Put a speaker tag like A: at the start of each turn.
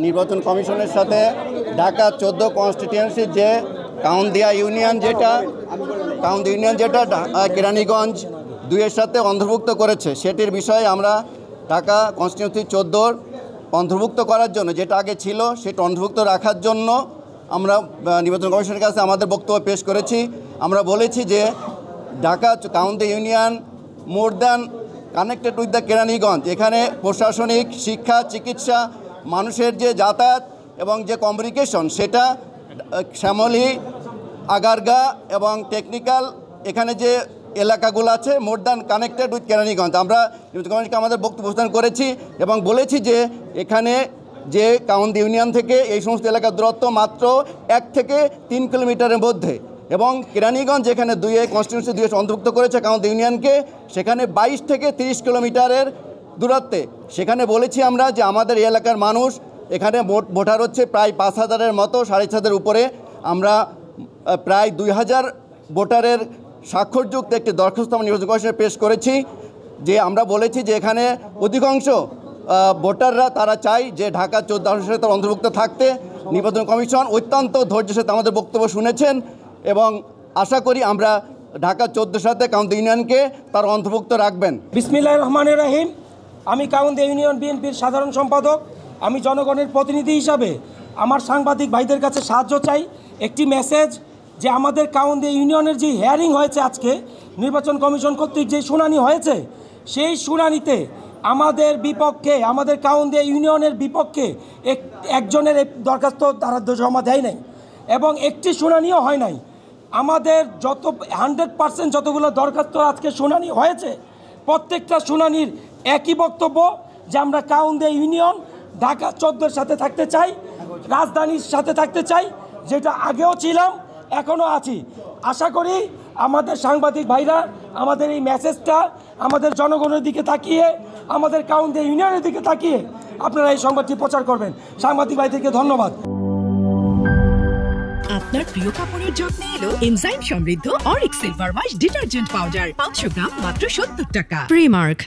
A: নির্বাচন কমিশনের সাথে ঢাকা 14 কনস্টিটিউয়েন্সির যে কাউন্দিয়া ইউনিয়ন যেটা কেরানীগঞ্জ 2-এর সাথে অন্তর্ভুক্ত করেছে, সেটির বিষয়ে আমরা ঢাকা কনস্টিটিউয়েন্সি 14 অন্তর্ভুক্ত করার জন্য, যেটা আগে ছিল সেটা অন্তর্ভুক্ত রাখার জন্য আমরা নির্বাচন কমিশনের কাছে আমাদের বক্তব্য পেশ করেছি। আমরা বলেছি যে Dhaka Kaundia union more than connected with the Keraniganj. এখানে প্রশাসনিক, শিক্ষা, চিকিৎসা, মানুষের যে যাতায়াত এবং যে কমিউনিকেশন, সেটা শ্যামলী, আগারগা এবং টেকনিক্যাল এখানে যে এলাকাগুলো আছে মোর দ্যান কানেক্টেড উইথ কেরানীগঞ্জ। আমরা নির্বাচন আমাদের বক্তব্য প্রদান করেছি এবং বলেছি যে এখানে যে কাউন্দি ইউনিয়ন থেকে এই সমস্ত এলাকার দূরত্ব মাত্র 1 থেকে 3 কিলোমিটারের মধ্যে, এবং কেরানীগঞ্জ যেখানে 2-এ কনস্টিটিউয়েন্সি 2-এ অন্তর্ভুক্ত করেছে কাউন্দি ইউনিয়নকে, সেখানে 22 থেকে 30 কিলোমিটারের দূরত্বে। সেখানে বলেছি আমরা যে আমাদের এই এলাকার মানুষ, এখানে ভোটার হচ্ছে প্রায় 5,000-এর মতো, 5,500-এর উপরে। আমরা প্রায় 2,000 ভোটারের স্বাক্ষরযুক্ত একটি দরখাস্ত আমরা নির্বাচন কমিশনে পেশ করেছি, যে আমরা বলেছি যে এখানে অধিকাংশ ভোটাররা তারা চায় যে ঢাকা 14 সাথে অন্তর্ভুক্ত থাকতে। নির্বাচন কমিশন অত্যন্ত ধৈর্যের সাথে আমাদের বক্তব্য শুনেছেন এবং আশা করি আমরা ঢাকা 14 সাথে কাউন্দি ইউনিয়নকে তার অন্তর্ভুক্ত রাখবেন।
B: বিসমিল্লাহির রহমানির রহিম। আমি কাউন্দি ইউনিয়ন বিএনপির সাধারণ সম্পাদক। আমি জনগণের প্রতিনিধি হিসাবে আমার সাংবাদিক ভাইদের কাছে সাহায্য চাই। একটি মেসেজ, যে আমাদের কাউন্দি ইউনিয়নের যে হিয়ারিং হয়েছে আজকে নির্বাচন কমিশন কর্তৃক যে শুনানি হয়েছে, সেই শুনানিতে আমাদের বিপক্ষে, আমাদের কাউন্দি ইউনিয়নের বিপক্ষে একজনের দরখাস্ত তারা জমা দেয় নাই এবং একটি শুনানিও হয় নাই। আমাদের 100% যতগুলো দরখাস্ত আজকে শুনানি হয়েছে, প্রত্যেকটা শুনানির একই বক্তব্য যে আমরা কাউন্দি ইউনিয়ন ঢাকা 14-এর সাথে থাকতে চাই, রাজধানীর সাথে থাকতে চাই, যেটা আগেও ছিলাম, এখনও আছি। আশা করি আমাদের সাংবাদিক ভাইরা আমাদের এই মেসেজটা আমাদের জনগণের দিকে তাকিয়ে, আমাদের কাউন্দি ইউনিয়নের দিকে তাকিয়ে আপনারা এই সংবাদটি প্রচার করবেন। সাংবাদিক ভাইদেরকে ধন্যবাদ।
C: আপনার প্রিয় কাপড়ের যত্নে এলো এনজাইম সমৃদ্ধ Arik silver wash detergent powder, 500 গ্রাম মাত্র 70 টাকা। প্রিমার্ক।